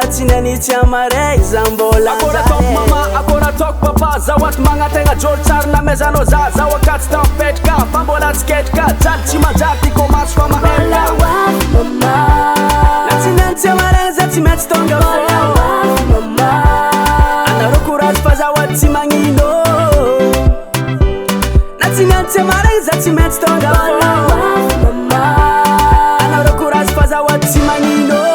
natsinanitsy amaray zambola akora tok mama akora tok papa zawat magnategna jôlo tsara namezanao zaho akatsy tampetraka fa mbola tsy ketrika jaly tsy manjary ty komaso fa mahelaka natsinanitsy amaray za tsy maintsy tonga fô anareo courage fa zawat tsy magnino natsinanitsy amaray za tsy maintsy tonga fô anareo courage fa zawat tsy magnino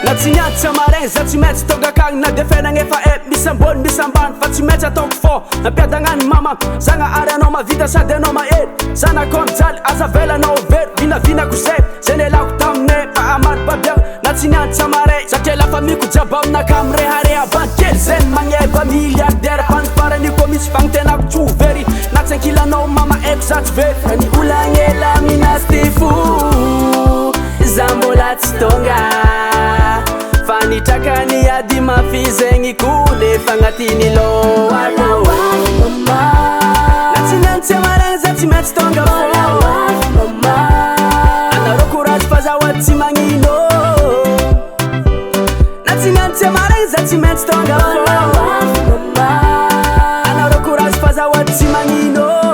Natsinyantsy amaray za tsy maintsy tonga akagny na de fenagnefa misy ambony misy ambany fa tsy maintsy ataoko fô nampiadagnany mama zagnahary anao mavita sady anao mahely zanakao mijaly aza velanao very vinavinako zay zay nialako taminay amary babiagna natsinyantsy amaray satria lafa miko jiaby aminaka mirehareha bankely zay magneva milliardaire fanifaraniko misy fagnitenako tso very natsankilanao mama eko za tsy very fa ny olagnela minazy ty fo za mbola tsy tonga fanitrakany ady mafizegny kole fagnatiny loalo natsinantsy amaray za tsy maintsy tonga fô anareo courage fa zawat tsy magnino natsinantsy amaray za tsy maintsy tonga fô anareo courage fa zawat tsy magnino